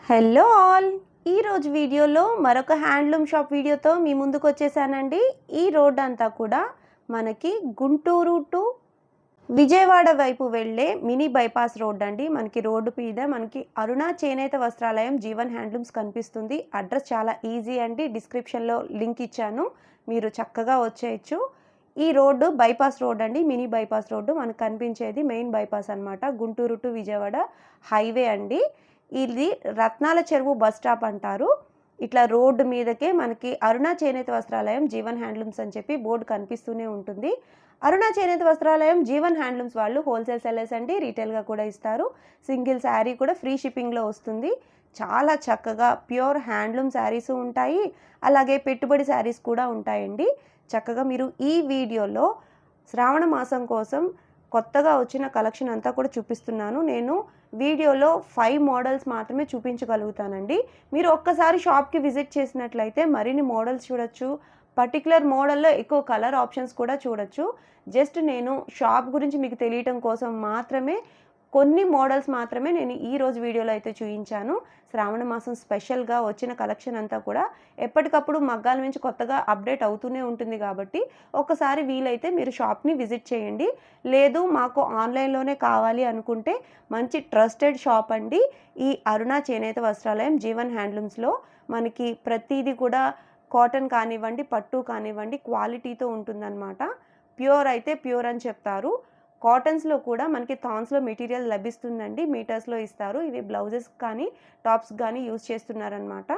Hello all! ఈరోజు వీడియోలో మరొక హ్యాండ్లూమ్ షాప్ వీడియోతో మీ ముందుకు వచ్చేసానండి. ఈ రోడ్ అంతా కూడా మనకి గుంటూరు టు విజయవాడ వైపు వెళ్ళే మినీ బైపాస్ రోడ్ అండి. మనకి రోడ్డు మీద మనకి అరుణ చేనేత వస్త్రాలయం జీవన్ హ్యాండ్లూమ్స్ కనిపిస్తుంది. అడ్రస్ చాలా ఈజీ అండి. డిస్క్రిప్షన్లో లింక్ ఇచ్చాను, మీరు చక్కగా వచ్చేయచ్చు. ఈ రోడ్డు బైపాస్ రోడ్ అండి. మినీ బైపాస్ రోడ్డు మనకు కనిపించేది మెయిన్ బైపాస్ అనమాట. గుంటూరు టు విజయవాడ హైవే అండి. ఇది రత్నాల చెరువు బస్ స్టాప్ అంటారు. ఇట్లా రోడ్డు మీదకే మనకి అరుణ చేనేత వస్త్రాలయం జీవన్ హ్యాండ్లూమ్స్ అని చెప్పి బోర్డు కనిపిస్తూనే ఉంటుంది. అరుణ చేనేత వస్త్రాలయం జీవన్ హ్యాండ్లూమ్స్ వాళ్ళు హోల్సేల్ సెల్లర్స్ అండి. రీటైల్గా కూడా ఇస్తారు. సింగిల్ శారీ కూడా ఫ్రీ షిప్పింగ్లో వస్తుంది. చాలా చక్కగా ప్యూర్ హ్యాండ్లూమ్ శారీస్ ఉంటాయి, అలాగే పెట్టుబడి శారీస్ కూడా ఉంటాయండి. చక్కగా మీరు ఈ వీడియోలో శ్రావణ మాసం కోసం కొత్తగా వచ్చిన కలెక్షన్ అంతా కూడా చూపిస్తున్నాను. నేను వీడియోలో 5 మోడల్స్ మాత్రమే చూపించగలుగుతానండి. మీరు ఒక్కసారి షాప్కి విజిట్ చేసినట్లయితే మరిన్ని మోడల్స్ చూడొచ్చు. పర్టికులర్ మోడల్లో ఎక్కువ కలర్ ఆప్షన్స్ కూడా చూడొచ్చు. జస్ట్ నేను షాప్ గురించి మీకు తెలియటం కోసం మాత్రమే కొన్ని మోడల్స్ మాత్రమే నేను ఈరోజు వీడియోలో అయితే చూపించాను. శ్రావణ మాసం స్పెషల్గా వచ్చిన కలెక్షన్ అంతా కూడా ఎప్పటికప్పుడు మగ్గాల నుంచి కొత్తగా అప్డేట్ అవుతూనే ఉంటుంది కాబట్టి ఒకసారి వీలైతే మీరు షాప్ని విజిట్ చేయండి. లేదు మాకు ఆన్లైన్లోనే కావాలి అనుకుంటే మంచి ట్రస్టెడ్ షాప్ అండి ఈ అరుణ చేనేత వస్త్రాలయం జీవన్ హ్యాండ్లూమ్స్లో. మనకి ప్రతిదీ కూడా కాటన్ కానివ్వండి, పట్టు కానివ్వండి క్వాలిటీతో ఉంటుందన్నమాట. ప్యూర్ అయితే ప్యూర్ అని చెప్తారు. కాటన్స్లో కూడా మనకి థాన్స్లో మెటీరియల్ లభిస్తుందండి. మీటర్స్లో ఇస్తారు. ఇవి బ్లౌజెస్ కానీ టాప్స్ కానీ యూజ్ చేస్తున్నారనమాట.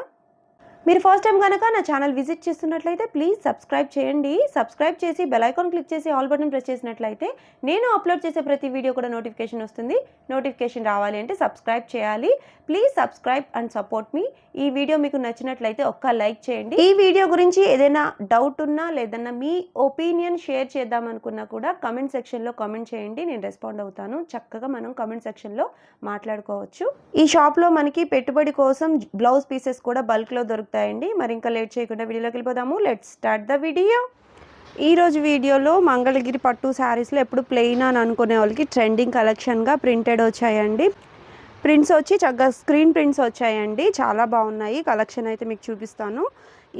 మీరు ఫస్ట్ టైం కనుక నా ఛానల్ విజిట్ చేస్తున్నట్లయితే ప్లీజ్ సబ్స్క్రైబ్ చేయండి. సబ్స్క్రైబ్ చేసి బెల్ ఐకాన్ క్లిక్ చేసి ఆల్ బటన్ ప్రెస్ చేసినట్లయితే నేను అప్లోడ్ చేసే ప్రతి వీడియో కూడా నోటిఫికేషన్ వస్తుంది. నోటిఫికేషన్ రావాలి అంటే సబ్స్క్రైబ్ చేయాలి. ప్లీజ్ సబ్స్క్రైబ్ అండ్ సపోర్ట్ మీ. ఈ వీడియో మీకు నచ్చినట్లయితే ఒక్క లైక్ చేయండి. ఈ వీడియో గురించి ఏదైనా డౌట్ ఉన్నా లేదన్నా మీ ఒపీనియన్ షేర్ చేద్దామనుకున్నా కూడా కమెంట్ సెక్షన్లో కామెంట్ చేయండి. నేను రెస్పాండ్ అవుతాను. చక్కగా మనం కమెంట్ సెక్షన్లో మాట్లాడుకోవచ్చు. ఈ షాప్లో మనకి పెట్టుబడి కోసం బ్లౌజ్ పీసెస్ కూడా బల్క్లో దొరుకుతాయండి. మరి ఇంకా లేట్ చేయకుండా వీడియోలోకి వెళ్ళిపోదాము. Let's start the video. ఈరోజు వీడియోలో మంగళగిరి పట్టు శారీస్లో ఎప్పుడు ప్లెయిన్ అని అనుకునే వాళ్ళకి ట్రెండింగ్ కలెక్షన్గా ప్రింటెడ్ వచ్చాయండి. ప్రింట్స్ వచ్చి చక్కగా స్క్రీన్ ప్రింట్స్ వచ్చాయండి. చాలా బాగున్నాయి. కలెక్షన్ అయితే మీకు చూపిస్తాను.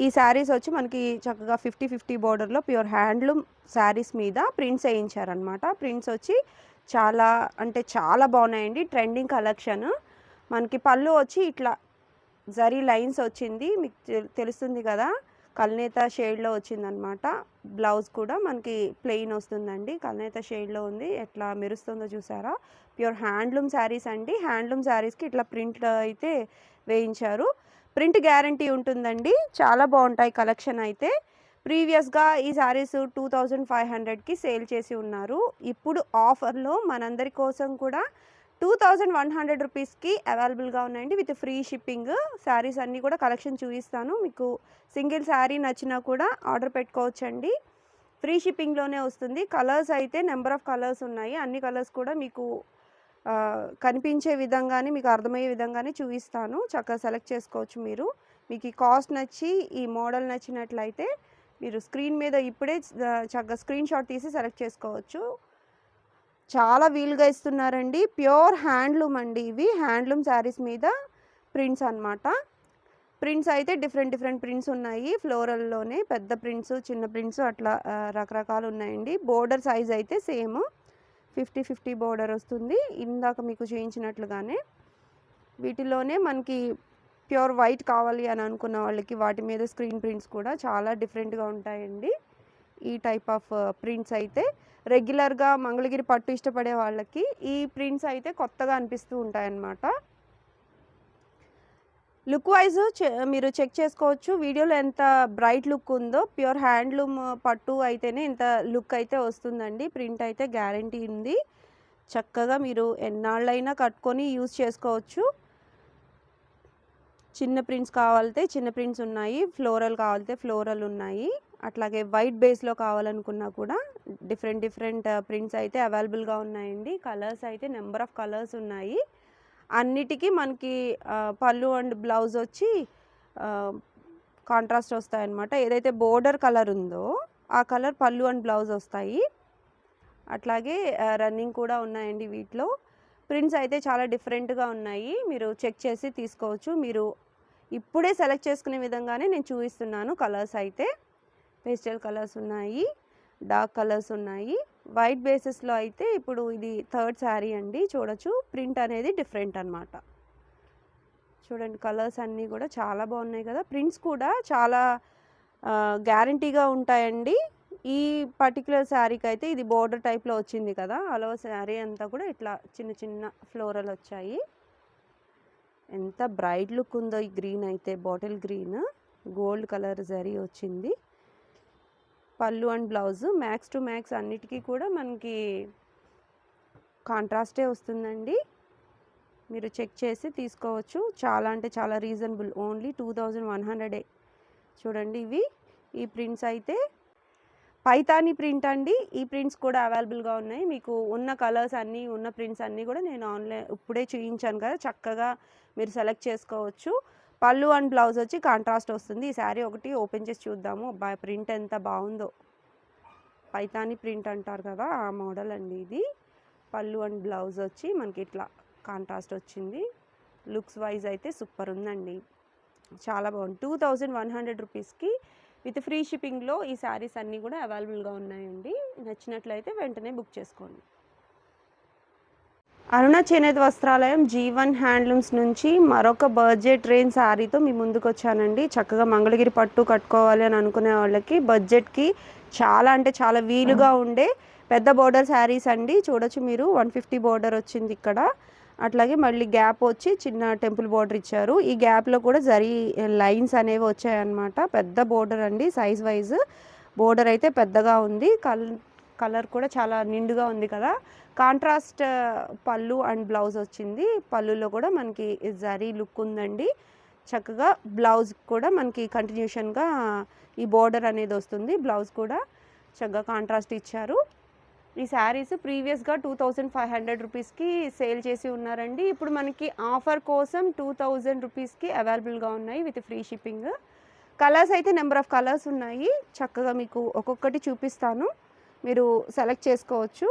ఈ శారీస్ వచ్చి మనకి చక్కగా 50-50 బోర్డర్లో ప్యూర్ హ్యాండ్లూమ్ శారీస్ మీద ప్రింట్స్ వేయించారనమాట. ప్రింట్స్ వచ్చి చాలా అంటే చాలా బాగున్నాయండి. Trending collection. మనకి పళ్ళు వచ్చి ఇట్లా జరీ లైన్స్ వచ్చింది, మీకు తెలుస్తుంది కదా, కల్నేత షేడ్లో వచ్చిందనమాట. బ్లౌజ్ కూడా మనకి ప్లెయిన్ వస్తుందండి. కల్నేత షేడ్లో ఉంది. ఎట్లా మెరుస్తుందో చూసారా. ప్యూర్ హ్యాండ్లూమ్ శారీస్ అండి. హ్యాండ్లూమ్ శారీస్కి ఇట్లా ప్రింట్ అయితే వేయించారు. ప్రింట్ గ్యారంటీ ఉంటుందండి. చాలా బాగుంటాయి కలెక్షన్ అయితే. ప్రీవియస్గా ఈ శారీస్ 2500కి సేల్ చేసి ఉన్నారు. ఇప్పుడు ఆఫర్లో మనందరి కోసం కూడా 2100 రూపీస్కి అవైలబుల్గా ఉన్నాయండి విత్ ఫ్రీ షిప్పింగ్. శారీస్ అన్నీ కూడా కలెక్షన్ చూపిస్తాను. మీకు సింగిల్ శారీ నచ్చినా కూడా ఆర్డర్ పెట్టుకోవచ్చండి. ఫ్రీ షిప్పింగ్లోనే వస్తుంది. కలర్స్ అయితే నెంబర్ ఆఫ్ కలర్స్ ఉన్నాయి. అన్ని కలర్స్ కూడా మీకు కనిపించే విధంగానే, మీకు అర్థమయ్యే విధంగానే చూపిస్తాను. చక్కగా సెలెక్ట్ చేసుకోవచ్చు మీరు. మీకు ఈ కాస్ట్ నచ్చి ఈ మోడల్ నచ్చినట్లయితే మీరు స్క్రీన్ మీద ఇప్పుడే చక్కగా స్క్రీన్ షాట్ తీసి సెలెక్ట్ చేసుకోవచ్చు. చాలా వీలుగా ఇస్తున్నారండి. ప్యూర్ హ్యాండ్లూమ్ అండి. ఇవి హ్యాండ్లూమ్ శారీస్ మీద ప్రింట్స్ అనమాట. ప్రింట్స్ అయితే డిఫరెంట్ ప్రింట్స్ ఉన్నాయి. ఫ్లోరల్లోనే పెద్ద ప్రింట్స్, చిన్న ప్రింట్స్ అట్లా రకరకాలు ఉన్నాయండి. బోర్డర్ సైజ్ అయితే సేమ్ 50-50 బోర్డర్ వస్తుంది. ఇందాక మీకు చూపించినట్లుగానే వీటిలోనే మనకి ప్యూర్ వైట్ కావాలి అని అనుకున్న వాళ్ళకి వాటి మీద స్క్రీన్ ప్రింట్స్ కూడా చాలా డిఫరెంట్గా ఉంటాయండి. ఈ టైప్ ఆఫ్ ప్రింట్స్ అయితే రెగ్యులర్గా మంగళగిరి పట్టు ఇష్టపడే వాళ్ళకి ఈ ప్రింట్స్ అయితే కొత్తగా అనిపిస్తూ ఉంటాయన్నమాట. లుక్ వైజ్ మీరు చెక్ చేసుకోవచ్చు. వీడియోలో ఎంత బ్రైట్ లుక్ ఉందో ప్యూర్ హ్యాండ్లూమ్ పట్టు అయితేనే ఇంత లుక్ అయితే వస్తుందండి. ప్రింట్ అయితే గ్యారంటీ ఉంది. చక్కగా మీరు ఎన్నాళ్ళైనా కట్టుకొని యూజ్ చేసుకోవచ్చు. చిన్న ప్రింట్స్ కావాలంటే చిన్న ప్రింట్స్ ఉన్నాయి, ఫ్లోరల్ కావాలంటే ఫ్లోరల్ ఉన్నాయి. అట్లాగే వైట్ బేస్లో కావాలనుకున్నా కూడా డిఫరెంట్ ప్రింట్స్ అయితే అవైలబుల్గా ఉన్నాయండి. కలర్స్ అయితే నెంబర్ ఆఫ్ కలర్స్ ఉన్నాయి. అన్నిటికీ మనకి పళ్ళు అండ్ బ్లౌజ్ వచ్చి కాంట్రాస్ట్ వస్తాయన్నమాట. ఏదైతే బోర్డర్ కలర్ ఉందో ఆ కలర్ పళ్ళు అండ్ బ్లౌజ్ వస్తాయి. అట్లాగే రన్నింగ్ కూడా ఉన్నాయండి వీటిలో. ప్రింట్స్ అయితే చాలా డిఫరెంట్గా ఉన్నాయి, మీరు చెక్ చేసి తీసుకోవచ్చు. మీరు ఇప్పుడే సెలెక్ట్ చేసుకునే విధంగానే నేను చూపిస్తున్నాను. కలర్స్ అయితే పేస్టల్ కలర్స్ ఉన్నాయి, డార్క్ కలర్స్ ఉన్నాయి. వైట్ బేసిస్లో అయితే ఇప్పుడు ఇది థర్డ్ శారీ అండి. చూడొచ్చు ప్రింట్ అనేది డిఫరెంట్ అనమాట. చూడండి కలర్స్ అన్నీ కూడా చాలా బాగున్నాయి కదా. ప్రింట్స్ కూడా చాలా గ్యారంటీగా ఉంటాయండి. ఈ పర్టికులర్ శారీకి అయితే ఇది బోర్డర్ టైప్లో వచ్చింది కదా, అలా శారీ అంతా కూడా ఇట్లా చిన్న చిన్న ఫ్లోరల్ వచ్చాయి. ఎంత బ్రైట్ లుక్ ఉందో ఈ గ్రీన్ అయితే, bottle green gold colour zari వచ్చింది. పళ్ళు and blouse max to max అన్నిటికీ కూడా మనకి కాంట్రాస్టే వస్తుందండి. మీరు చెక్ చేసి తీసుకోవచ్చు. చాలా అంటే చాలా రీజనబుల్, ఓన్లీ 2100. చూడండి ఇవి ఈ ప్రింట్స్ అయితే పైతానీ ప్రింట్ అండి. ఈ ప్రింట్స్ కూడా అవైలబుల్గా ఉన్నాయి. మీకు ఉన్న కలర్స్ అన్నీ, ఉన్న ప్రింట్స్ అన్నీ కూడా నేను ఆన్లైన్ ఇప్పుడే చూపించాను కదా, చక్కగా మీరు సెలెక్ట్ చేసుకోవచ్చు. పళ్ళు అండ్ బ్లౌజ్ వచ్చి కాంట్రాస్ట్ వస్తుంది. ఈ శారీ ఒకటి ఓపెన్ చేసి చూద్దాము. ప్రింట్ ఎంత బాగుందో, పైతానీ ప్రింట్ అంటారు కదా ఆ మోడల్ అండి ఇది. పళ్ళు అండ్ బ్లౌజ్ వచ్చి మనకి ఇట్లా కాంట్రాస్ట్ వచ్చింది. లుక్స్ వైజ్ అయితే సూపర్ ఉందండి, చాలా బాగుంది. 2100 రూపీస్కి విత్ ఫ్రీ షిప్పింగ్లో ఈ శారీస్ అన్నీ కూడా అవైలబుల్గా ఉన్నాయండి. నచ్చినట్లయితే వెంటనే బుక్ చేసుకోండి. అరుణ చేనేత వస్త్రాలయం G1 హ్యాండ్లూమ్స్ నుంచి మరొక బడ్జెట్ రేంజ్ శారీతో మీ ముందుకు వచ్చానండి. చక్కగా మంగళగిరి పట్టు కట్టుకోవాలి అని అనుకునే వాళ్ళకి బడ్జెట్కి చాలా అంటే చాలా వీలుగా ఉండే పెద్ద బోర్డర్ శారీస్ అండి. చూడొచ్చు మీరు 150 బోర్డర్ వచ్చింది ఇక్కడ. అట్లాగే మళ్ళీ గ్యాప్ వచ్చి చిన్న టెంపుల్ బోర్డర్ ఇచ్చారు. ఈ గ్యాప్లో కూడా జరీ లైన్స్ అనేవి వచ్చాయన్నమాట. పెద్ద బోర్డర్ అండి, సైజ్ వైజ్ బోర్డర్ అయితే పెద్దగా ఉంది. కలర్ కూడా చాలా నిండుగా ఉంది కదా. కాంట్రాస్ట్ పళ్ళు అండ్ బ్లౌజ్ వచ్చింది. పళ్ళులో కూడా మనకి జరీ లుక్ ఉందండి. చక్కగా బ్లౌజ్ కూడా మనకి కంటిన్యూషన్గా ఈ బోర్డర్ అనేది వస్తుంది. బ్లౌజ్ కూడా చక్కగా కాంట్రాస్ట్ ఇచ్చారు. ఈ శారీస్ ప్రీవియస్గా 2500 రూపీస్కి సేల్ చేసి ఉన్నారండి. ఇప్పుడు మనకి ఆఫర్ కోసం 2000 రూపీస్కి అవైలబుల్గా ఉన్నాయి విత్ ఫ్రీ షిప్పింగ్. కలర్స్ అయితే నెంబర్ ఆఫ్ కలర్స్ ఉన్నాయి. చక్కగా మీకు ఒక్కొక్కటి చూపిస్తాను, మీరు సెలెక్ట్ చేసుకోవచ్చు.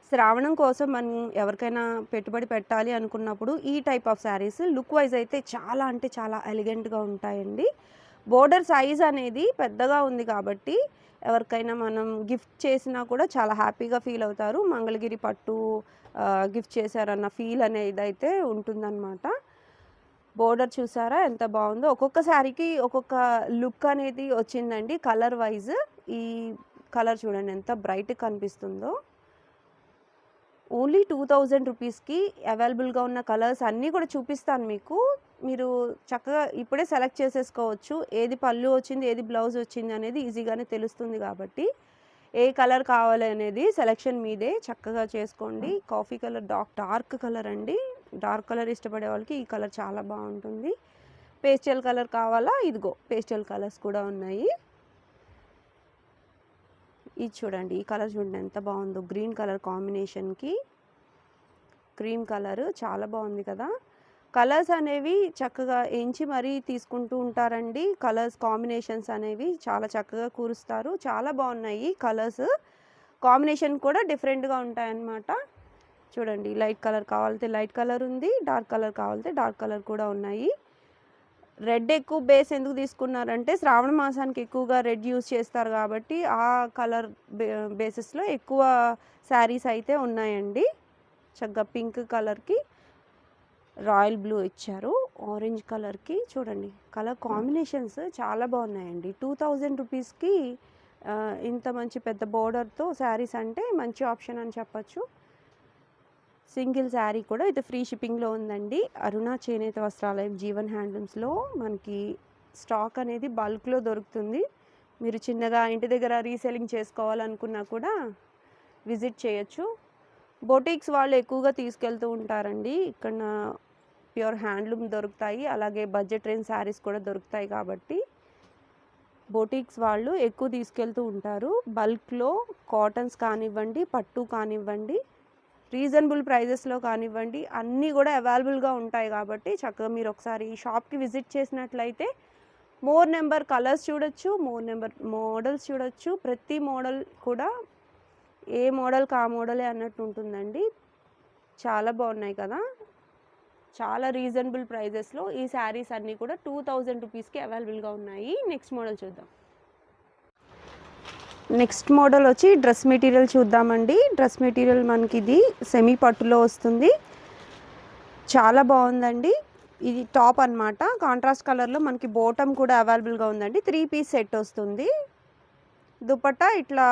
శ్రావణం కోసం మనం ఎవరికైనా పెట్టుబడి పెట్టాలి అనుకున్నప్పుడు ఈ type of saris look wise అయితే చాలా అంటే చాలా ఎలిగెంట్గా ఉంటాయండి. బోర్డర్ సైజ్ అనేది పెద్దగా ఉంది కాబట్టి ఎవరికైనా మనం గిఫ్ట్ చేసినా కూడా చాలా హ్యాపీగా ఫీల్ అవుతారు. మంగళగిరి పట్టు గిఫ్ట్ చేశారన్న ఫీల్ అనేది అయితే ఉంటుందన్నమాట. బోర్డర్ చూసారా ఎంత బాగుందో. ఒక్కొక్క శారీకి ఒక్కొక్క లుక్ అనేది వచ్చిందండి కలర్ వైజ్. ఈ కలర్ చూడండి ఎంత బ్రైట్ కనిపిస్తుందో. ఓన్లీ 2000 రూపీస్కి అవైలబుల్గా ఉన్న కలర్స్ అన్నీ కూడా చూపిస్తాను మీకు. మీరు చక్కగా ఇప్పుడే సెలెక్ట్ చేసేసుకోవచ్చు. ఏది పళ్ళు వచ్చింది, ఏది బ్లౌజ్ వచ్చింది అనేది ఈజీగానే తెలుస్తుంది కాబట్టి ఏ కలర్ కావాలి అనేది సెలెక్షన్ మీదే, చక్కగా చేసుకోండి. కాఫీ కలర్ డార్క్ కలర్ అండి. డార్క్ కలర్ ఇష్టపడే వాళ్ళకి ఈ కలర్ చాలా బాగుంటుంది. పేస్టల్ కలర్ కావాలా, ఇదిగో పేస్టల్ కలర్స్ కూడా ఉన్నాయి. ఇది చూడండి, ఈ కలర్ చూడండి ఎంత బాగుందో. గ్రీన్ కలర్ కాంబినేషన్కి క్రీమ్ కలర్ చాలా బాగుంది కదా. కలర్స్ అనేవి చక్కగా ఎంచి మరీ తీసుకుంటూ ఉంటారండి. కలర్స్ కాంబినేషన్స్ అనేవి చాలా చక్కగా కూరుస్తారు. చాలా బాగున్నాయి కలర్స్ కాంబినేషన్ కూడా డిఫరెంట్గా ఉంటాయన్నమాట. చూడండి లైట్ కలర్ కావాలంటే లైట్ కలర్ ఉంది, డార్క్ కలర్ కావాలంటే డార్క్ కలర్ కూడా ఉన్నాయి. రెడ్ ఎక్కువ బేస్ ఎందుకు తీసుకున్నారంటే శ్రావణ మాసానికి ఎక్కువగా రెడ్ యూస్ చేస్తారు కాబట్టి ఆ కలర్ బేసిస్లో ఎక్కువ శారీస్ అయితే ఉన్నాయండి. చక్కగా పింక్ కలర్కి రాయల్ బ్లూ ఇచ్చారు. ఆరెంజ్ కలర్కి చూడండి కలర్ కాంబినేషన్స్ చాలా బాగున్నాయండి. 2000 రూపీస్కి ఇంత మంచి పెద్ద బోర్డర్తో శారీస్ అంటే మంచి ఆప్షన్ అని చెప్పచ్చు. సింగిల్ శారీ కూడా ఇది ఫ్రీ షిప్పింగ్లో ఉందండి. అరుణ చేనేత వస్త్రాలయం G1 హ్యాండ్లూమ్స్లో మనకి స్టాక్ అనేది బల్క్లో దొరుకుతుంది. మీరు చిన్నగా ఇంటి దగ్గర రీసెల్లింగ్ చేసుకోవాలనుకున్నా కూడా విజిట్ చేయొచ్చు. బొటిక్స్ వాళ్ళు ఎక్కువగా తీసుకెళ్తూ ఉంటారండి. ఇక్కడ ప్యూర్ హ్యాండ్లూమ్ దొరుకుతాయి, అలాగే బడ్జెట్ రేంజ్ శారీస్ కూడా దొరుకుతాయి కాబట్టి బొటిక్స్ వాళ్ళు ఎక్కువ తీసుకెళ్తూ ఉంటారు. బల్క్లో కాటన్స్ కానివ్వండి, పట్టు కానివ్వండి, రీజనబుల్ ప్రైజెస్లో కానివ్వండి, అన్నీ కూడా అవైలబుల్గా ఉంటాయి కాబట్టి చక్కగా మీరు ఒకసారి ఈ షాప్కి విజిట్ చేసినట్లయితే మోర్ నెంబర్ కలర్స్ చూడొచ్చు, మోర్ నెంబర్ మోడల్స్ చూడొచ్చు. ప్రతి మోడల్ కూడా ఏ మోడల్కి ఆ మోడలే అన్నట్టు ఉంటుందండి. చాలా బాగున్నాయి కదా, చాలా రీజనబుల్ ప్రైజెస్లో ఈ శారీస్ అన్నీ కూడా 2000 రూపీస్కి అవైలబుల్గా ఉన్నాయి. నెక్స్ట్ మోడల్ చూద్దాం. నెక్స్ట్ మోడల్ వచ్చి డ్రెస్ మెటీరియల్ చూద్దామండి. డ్రెస్ మెటీరియల్ మనకి ఇది సెమీ పట్టులో వస్తుంది, చాలా బాగుందండి. ఇది టాప్ అన్నమాట, కాంట్రాస్ట్ కలర్లో మనకి బాటమ్ కూడా అవైలబుల్గా ఉందండి. 3 పీస్ సెట్ వస్తుంది. దుపట్టా ఇట్లా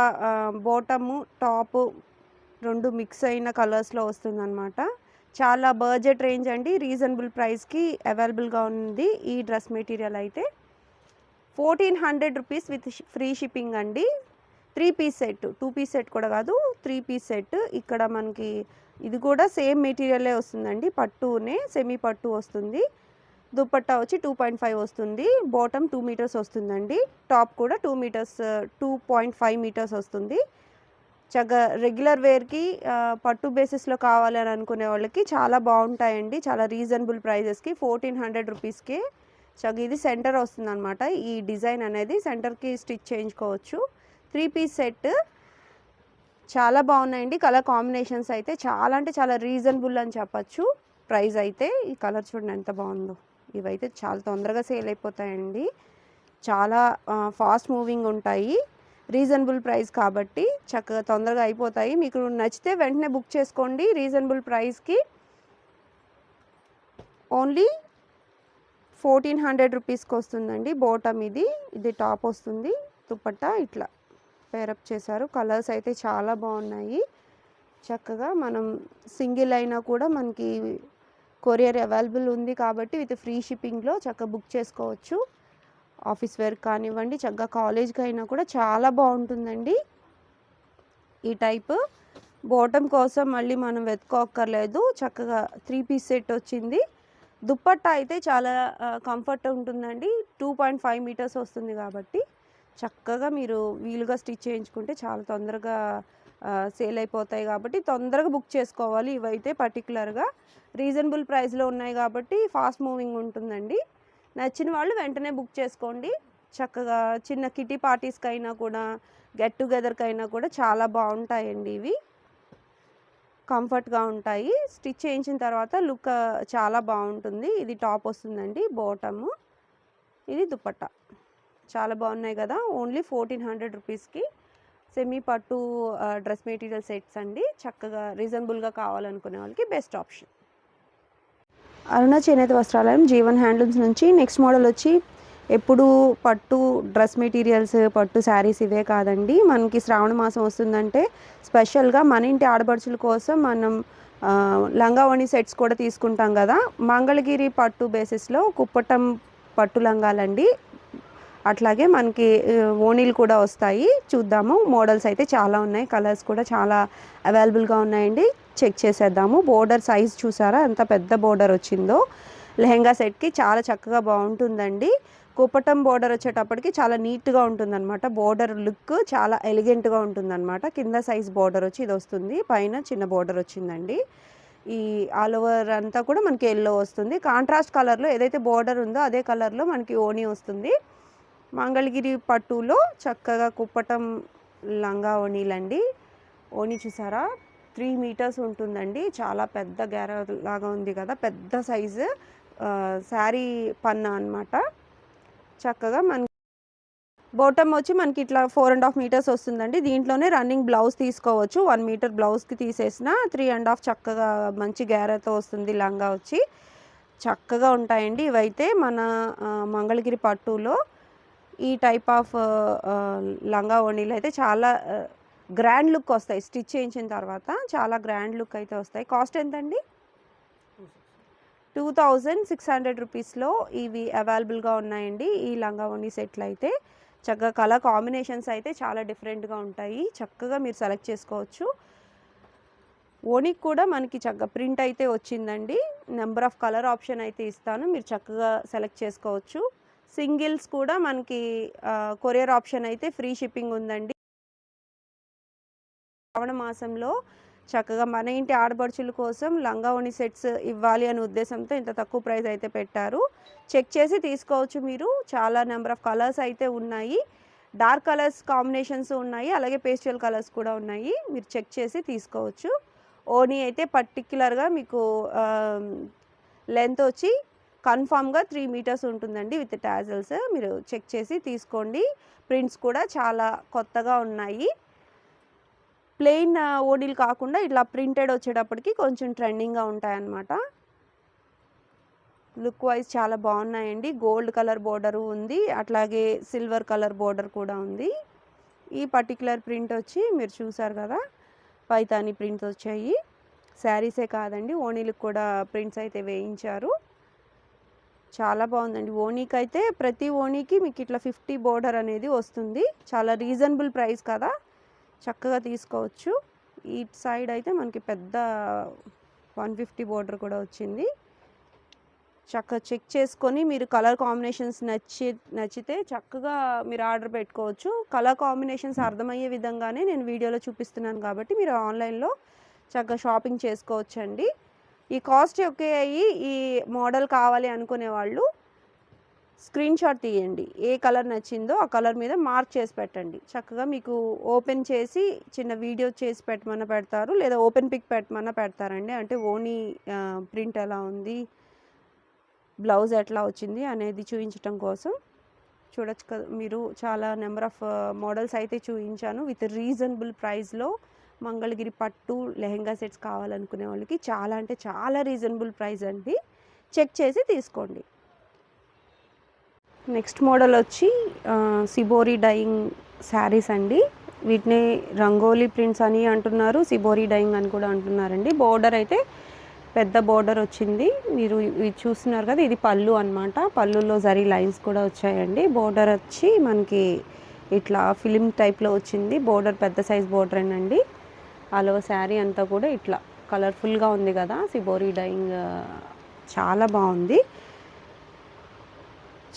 బాటము టాపు రెండు మిక్స్ అయిన కలర్స్లో వస్తుందన్నమాట. చాలా బడ్జెట్ రేంజ్ అండి, రీజనబుల్ ప్రైస్కి అవైలబుల్గా ఉంది ఈ డ్రెస్ మెటీరియల్ అయితే. 1400 రూపీస్ విత్ ఫ్రీ షిప్పింగ్ అండి. 3 పీస్ సెట్, 2 పీస్ సెట్ కూడా కాదు, 3 పీస్ సెట్. ఇక్కడ మనకి ఇది కూడా సేమ్ మెటీరియలే వస్తుందండి, పట్టునే సెమీ పట్టు వస్తుంది. దుపట్టా వచ్చి 2.5 వస్తుంది, బాటమ్ 2 మీటర్స్ వస్తుందండి, టాప్ కూడా 2.5 మీటర్స్ వస్తుంది. చక్కగా రెగ్యులర్ వేర్కి పట్టు బేసిస్లో కావాలని అనుకునే వాళ్ళకి చాలా బాగుంటాయండి, చాలా రీజనబుల్ ప్రైజెస్కి. 1400 రూపీస్కే చక్కగా ఇది సెంటర్ వస్తుంది అనమాట. ఈ డిజైన్ అనేది సెంటర్కి స్టిచ్ చేయించుకోవచ్చు. 3 పీస్ సెట్ చాలా బాగున్నాయండి. కలర్ కాంబినేషన్స్ అయితే చాలా అంటే చాలా రీజనబుల్ అని చెప్పచ్చు. ప్రైస్ అయితే ఈ కలర్ చూడండి ఎంత బాగుందో. ఇవైతే చాలా తొందరగా సేల్ అయిపోతాయండి, చాలా ఫాస్ట్ మూవింగ్ ఉంటాయి. రీజనబుల్ ప్రైస్ కాబట్టి చక్కగా తొందరగా అయిపోతాయి. మీకు నచ్చితే వెంటనే బుక్ చేసుకోండి. రీజనబుల్ ప్రైస్కి ఓన్లీ 1400 రూపీస్కి వస్తుందండి. బాటమ్ ఇది టాప్ వస్తుంది, దుపట్టా ఇట్లా పేరప్ చేశారు. కలర్స్ అయితే చాలా బాగున్నాయి. చక్కగా మనం సింగిల్ అయినా కూడా మనకి కొరియర్ అవైలబుల్ ఉంది కాబట్టి విత్ ఫ్రీ షిప్పింగ్లో చక్కగా బుక్ చేసుకోవచ్చు. ఆఫీస్ వేర్ కానివ్వండి, చక్కగా కాలేజ్కి అయినా కూడా చాలా బాగుంటుందండి ఈ టైప్. బాటమ్ కోసం మళ్ళీ మనం వెతుక్కోక్కర్లేదు, చక్కగా 3 పీస్ సెట్ వచ్చింది. దుపట్టా అయితే చాలా కంఫర్ట్ ఉంటుందండి, 2.5 మీటర్స్ వస్తుంది కాబట్టి చక్కగా మీరు వీలుగా స్టిచ్ చేయించుకుంటే చాలా తొందరగా సేల్ అయిపోతాయి కాబట్టి తొందరగా బుక్ చేసుకోవాలి. ఇవైతే పర్టికులర్గా రీజనబుల్ ప్రైస్లో ఉన్నాయి కాబట్టి ఫాస్ట్ మూవింగ్ ఉంటుందండి. నచ్చిన వాళ్ళు వెంటనే బుక్ చేసుకోండి. చక్కగా చిన్న కిటీ పార్టీస్కి అయినా కూడా, గెట్ టుగెదర్కి అయినా కూడా చాలా బాగుంటాయండి. ఇవి కంఫర్ట్గా ఉంటాయి, స్టిచ్ చేయించిన తర్వాత లుక్ చాలా బాగుంటుంది. ఇది టాప్ వస్తుందండి, బాటము ఇది దుపట్టా. చాలా బాగున్నాయి కదా, ఓన్లీ 1400 రూపీస్కి సెమీ పట్టు డ్రెస్ మెటీరియల్ సెట్స్ అండి. చక్కగా రీజనబుల్గా కావాలనుకునే వాళ్ళకి బెస్ట్ ఆప్షన్. అరుణ చేనేత వస్త్రాలయం జీవన్ హ్యాండ్లూమ్స్ నుంచి నెక్స్ట్ మోడల్ వచ్చి ఎప్పుడు పట్టు డ్రెస్ మెటీరియల్స్, పట్టు శారీస్ ఇవే కాదండి. మనకి శ్రావణ మాసం వస్తుందంటే స్పెషల్గా మన ఇంటి ఆడపడుచుల కోసం మనం లంగా ఓణి సెట్స్ కూడా తీసుకుంటాం కదా. మంగళగిరి పట్టు బేసిస్లో కుప్పటం పట్టు లంగాలండి. అట్లాగే మనకి ఓణీలు కూడా వస్తాయి. చూద్దాము, మోడల్స్ అయితే చాలా ఉన్నాయి, కలర్స్ కూడా చాలా అవైలబుల్గా ఉన్నాయండి. చెక్ చేసేద్దాము. బోర్డర్ సైజ్ చూసారా ఎంత పెద్ద బోర్డర్ వచ్చిందో. లెహెంగా సెట్కి చాలా చక్కగా బాగుంటుందండి. కుప్పటం బోర్డర్ వచ్చేటప్పటికి చాలా నీట్గా ఉంటుందన్నమాట. బోర్డర్ లుక్ చాలా ఎలిగెంట్గా ఉంటుందన్నమాట. కింద సైజ్ బోర్డర్ వచ్చి ఇది వస్తుంది, పైన చిన్న బోర్డర్ వచ్చిందండి. ఈ ఆల్ ఓవర్ అంతా కూడా మనకి ఎల్లో వస్తుంది. కాంట్రాస్ట్ కలర్లో ఏదైతే బోర్డర్ ఉందో అదే కలర్లో మనకి ఓణీ వస్తుంది. మంగళగిరి పట్టులో చక్కగా కుప్పటం లంగా ఓణీలండి. ఓణీ చూసారా 3 మీటర్స్ ఉంటుందండి, చాలా పెద్ద గేర లాగా ఉంది కదా, పెద్ద సైజు శారీ పన్నా అనమాట. చక్కగా మన బాటమ్ వచ్చి మనకి ఇట్లా 4.5 మీటర్స్ వస్తుందండి. దీంట్లోనే రన్నింగ్ బ్లౌజ్ తీసుకోవచ్చు. 1 మీటర్ బ్లౌజ్కి తీసేసిన 3.5 చక్కగా మంచి గేరతో వస్తుంది. లంగా వచ్చి చక్కగా ఉంటాయండి. ఇవైతే మన మంగళగిరి పట్టులో ఈ టైప్ ఆఫ్ లంగా ఓణీలు అయితే చాలా గ్రాండ్ లుక్ వస్తాయి. స్టిచ్ చేయించిన తర్వాత చాలా గ్రాండ్ లుక్ అయితే వస్తాయి. కాస్ట్ ఎంతండి? 2600 రూపీస్లో ఇవి అవైలబుల్గా ఉన్నాయండి. ఈ లంగా ఓణీ సెట్లు అయితే చక్కగా కలర్ కాంబినేషన్స్ అయితే చాలా డిఫరెంట్గా ఉంటాయి. చక్కగా మీరు సెలెక్ట్ చేసుకోవచ్చు. ఓణీకి కూడా మనకి చక్కగా ప్రింట్ అయితే వచ్చిందండి. నెంబర్ ఆఫ్ కలర్ ఆప్షన్ అయితే ఇస్తాను, మీరు చక్కగా సెలెక్ట్ చేసుకోవచ్చు. సింగిల్స్ కూడా మనకి కొరియర్ ఆప్షన్ అయితే ఫ్రీ షిప్పింగ్ ఉందండి. శ్రావణ మాసంలో చక్కగా మన ఇంటి ఆడపడుచుల కోసం లంగా ఓణి సెట్స్ ఇవ్వాలి అనే ఉద్దేశంతో ఇంత తక్కువ ప్రైస్ అయితే పెట్టారు. చెక్ చేసి తీసుకోవచ్చు మీరు. చాలా నెంబర్ ఆఫ్ కలర్స్ అయితే ఉన్నాయి, డార్క్ కలర్స్ కాంబినేషన్స్ ఉన్నాయి, అలాగే పేస్టల్ కలర్స్ కూడా ఉన్నాయి. మీరు చెక్ చేసి తీసుకోవచ్చు. ఓనీ అయితే పర్టిక్యులర్గా మీకు లెంత్ వచ్చి కన్ఫామ్గా 3 మీటర్స్ ఉంటుందండి విత్ టాజల్స్. మీరు చెక్ చేసి తీసుకోండి. ప్రింట్స్ కూడా చాలా కొత్తగా ఉన్నాయి. ప్లెయిన్ ఓడీలు కాకుండా ఇట్లా ప్రింటెడ్ వచ్చేటప్పటికి కొంచెం ట్రెండింగ్గా ఉంటాయన్నమాట. లుక్ వైజ్ చాలా బాగున్నాయండి. గోల్డ్ కలర్ బోర్డరు ఉంది, అట్లాగే సిల్వర్ కలర్ బోర్డర్ కూడా ఉంది. ఈ పర్టిక్యులర్ ప్రింట్ వచ్చి మీరు చూసారు కదా, పైతాని ప్రింట్స్ వచ్చాయి. శారీసే కాదండి, ఓణీలకు కూడా ప్రింట్స్ అయితే వేయించారు. చాలా బాగుందండి. ఓణీకి అయితే ప్రతి ఓణీకి మీకు ఇట్లా 50 బోర్డర్ అనేది వస్తుంది. చాలా రీజనబుల్ ప్రైస్ కదా, చక్కగా తీసుకోవచ్చు. ఈ సైడ్ అయితే మనకి పెద్ద 150 బోర్డర్ కూడా వచ్చింది. చక్కగా చెక్ చేసుకొని మీరు కలర్ కాంబినేషన్స్ నచ్చితే చక్కగా మీరు ఆర్డర్ పెట్టుకోవచ్చు. కలర్ కాంబినేషన్స్ అర్థమయ్యే విధంగానే నేను వీడియోలో చూపిస్తున్నాను కాబట్టి మీరు ఆన్లైన్లో చక్కగా షాపింగ్ చేసుకోవచ్చండి. ఈ కాస్ట్ ఓకే అయ్యి ఈ మోడల్ కావాలి అనుకునే వాళ్ళు స్క్రీన్ షాట్ తీయండి. ఏ కలర్ నచ్చిందో ఆ కలర్ మీద మార్క్ చేసి పెట్టండి. చక్కగా మీకు ఓపెన్ చేసి చిన్న వీడియో చేసి పెట్టమన్నా పెడతారు, లేదా ఓపెన్ పిక్ పెట్టమన్నా పెడతారండి. అంటే ఓనీ ప్రింట్ ఎలా ఉంది, బ్లౌజ్ ఎట్లా వచ్చింది అనేది చూపించడం కోసం. చూడొచ్చు కదా మీరు, చాలా నెంబర్ ఆఫ్ మోడల్స్ అయితే చూపించాను విత్ రీజనబుల్ ప్రైస్లో. మంగళగిరి పట్టు లెహెంగా సెట్స్ కావాలనుకునే వాళ్ళకి చాలా అంటే చాలా రీజనబుల్ ప్రైస్ అండి. చెక్ చేసి తీసుకోండి. నెక్స్ట్ మోడల్ వచ్చి సిబోరి డైయింగ్ శారీస్ అండి. వీటిని రంగోలీ ప్రింట్స్ అని అంటున్నారు, సిబోరి డైయింగ్ అని కూడా అంటున్నారండి. బోర్డర్ అయితే పెద్ద బోర్డర్ వచ్చింది. మీరు ఇది చూస్తున్నారు కదా, ఇది పళ్ళు అనమాట. పళ్ళులో జరీ లైన్స్ కూడా వచ్చాయండి. బోర్డర్ వచ్చి మనకి ఇట్లా ఫిలిం టైప్లో వచ్చింది. బోర్డర్ పెద్ద సైజ్ బోర్డర్ అండి. అలో శారీ అంతా కూడా ఇట్లా కలర్ఫుల్గా ఉంది కదా. సిబోరి డైయింగ్ చాలా బాగుంది,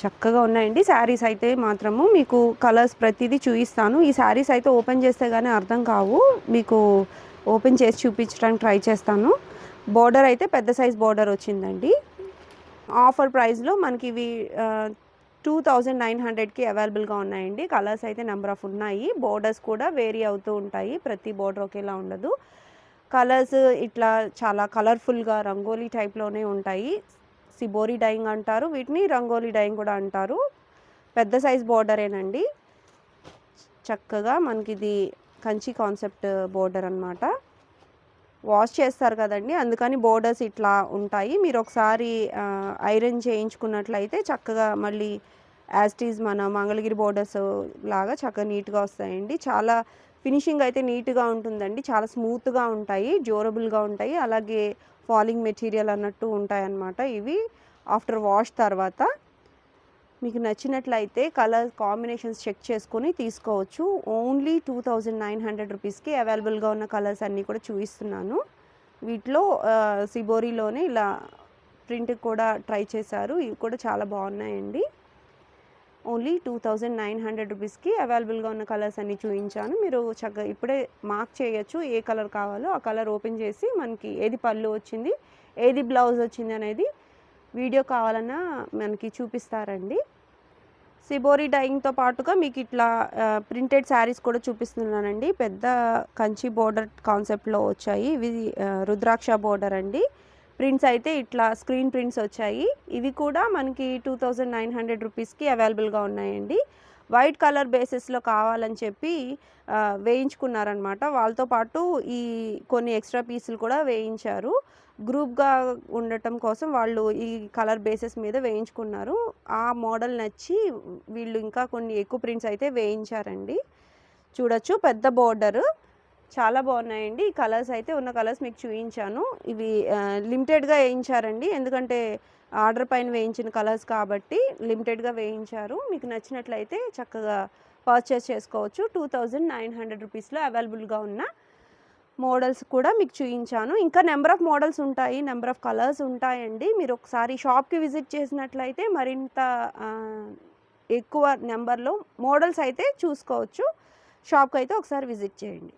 చక్కగా ఉన్నాయండి శారీస్ అయితే. మాత్రము మీకు కలర్స్ ప్రతిదీ చూపిస్తాను. ఈ శారీస్ అయితే ఓపెన్ చేస్తే కానీ అర్థం కావు, మీకు ఓపెన్ చేసి చూపించడానికి ట్రై చేస్తాను. బోర్డర్ అయితే పెద్ద సైజ్ బోర్డర్ వచ్చిందండి. ఆఫర్ ప్రైస్లో మనకి ఇవి 2900కి అవైలబుల్గా ఉన్నాయండి. కలర్స్ అయితే నెంబర్ ఆఫ్ ఉన్నాయి. బోర్డర్స్ కూడా వేరీ అవుతూ ఉంటాయి, ప్రతి బోర్డర్ ఒకేలా ఉండదు. కలర్స్ ఇట్లా చాలా కలర్ఫుల్గా రంగోలీ టైప్లోనే ఉంటాయి. సిబోరి డైయింగ్ అంటారు వీటిని, రంగోలీ డైయింగ్ కూడా అంటారు. పెద్ద సైజ్ బోర్డరేనండి. చక్కగా మనకి ఇది కంచి కాన్సెప్ట్ బోర్డర్ అనమాట. వాష్ చేస్తారు కదండి, అందుకని బోర్డర్స్ ఇట్లా ఉంటాయి. మీరు ఒకసారి ఐరన్ చేయించుకున్నట్లయితే చక్కగా మళ్ళీ యాజ్ ఇట్ ఈజ్ మన మంగళగిరి బోర్డర్స్ లాగా చక్కగా నీట్గా వస్తాయండి. చాలా ఫినిషింగ్ అయితే నీట్గా ఉంటుందండి. చాలా స్మూత్గా ఉంటాయి, డ్యూరబుల్గా ఉంటాయి, అలాగే ఫాలింగ్ మెటీరియల్ అన్నట్టు ఉంటాయి అన్నమాట. ఇవి ఆఫ్టర్ వాష్ తర్వాత మీకు నచ్చినట్లయితే కలర్ కాంబినేషన్స్ చెక్ చేసుకొని తీసుకోవచ్చు. ఓన్లీ 2900 రూపీస్కి అవైలబుల్గా ఉన్న కలర్స్ అన్నీ కూడా చూపిస్తున్నాను. వీటిలో సిబోరిలోనే ఇలా ప్రింట్ కూడా ట్రై చేశారు, ఇవి కూడా చాలా బాగున్నాయండి. ఓన్లీ 2900 రూపీస్కి అవైలబుల్గా ఉన్న కలర్స్ అన్నీ చూపించాను. మీరు చక్కగా ఇప్పుడే మార్క్ చేయొచ్చు ఏ కలర్ కావాలో ఆ కలర్ ఓపెన్ చేసి మనకి ఏది పళ్ళు వచ్చింది, ఏది బ్లౌజ్ వచ్చింది అనేది వీడియో కావాలన్నా మనకి చూపిస్తారండి. సిబోరి డైయింగ్తో పాటుగా మీకు ఇట్లా ప్రింటెడ్ శారీస్ కూడా చూపిస్తున్నానండి. పెద్ద కంచి బోర్డర్ కాన్సెప్ట్లో వచ్చాయి. ఇవి రుద్రాక్ష బోర్డర్ అండి. ప్రింట్స్ అయితే ఇట్లా స్క్రీన్ ప్రింట్స్ వచ్చాయి. ఇవి కూడా మనకి 2900 రూపీస్కి అవైలబుల్గా ఉన్నాయండి. వైట్ కలర్ బేసిస్లో కావాలని చెప్పి వేయించుకున్నారనమాట. వాళ్ళతో పాటు ఈ కొన్ని ఎక్స్ట్రా పీసులు కూడా వేయించారు. గ్రూప్గా ఉండటం కోసం వాళ్ళు ఈ కలర్ బేసెస్ మీద వేయించుకున్నారు. ఆ మోడల్ నచ్చి వీళ్ళు ఇంకా కొన్ని ఎక్కువ ప్రింట్స్ అయితే వేయించారండి. చూడొచ్చు పెద్ద బోర్డరు, చాలా బాగున్నాయండి. ఈ కలర్స్ అయితే ఉన్న కలర్స్ మీకు చూపించాను. ఇవి లిమిటెడ్గా వేయించారండి, ఎందుకంటే ఆర్డర్ పైన వేయించిన కలర్స్ కాబట్టి లిమిటెడ్గా వేయించారు. మీకు నచ్చినట్లయితే చక్కగా పర్చేస్ చేసుకోవచ్చు. 2900 రూపీస్లో అవైలబుల్గా ఉన్న మోడల్స్ కూడా మీకు చూపించాను. ఇంకా నెంబర్ ఆఫ్ మోడల్స్ ఉంటాయి, నెంబర్ ఆఫ్ కలర్స్ ఉంటాయండి. మీరు ఒకసారి షాప్కి విజిట్ చేసినట్లయితే మరింత ఎక్కువ నెంబర్లో మోడల్స్ అయితే చూసుకోవచ్చు. షాప్కి అయితే ఒకసారి విజిట్ చేయండి.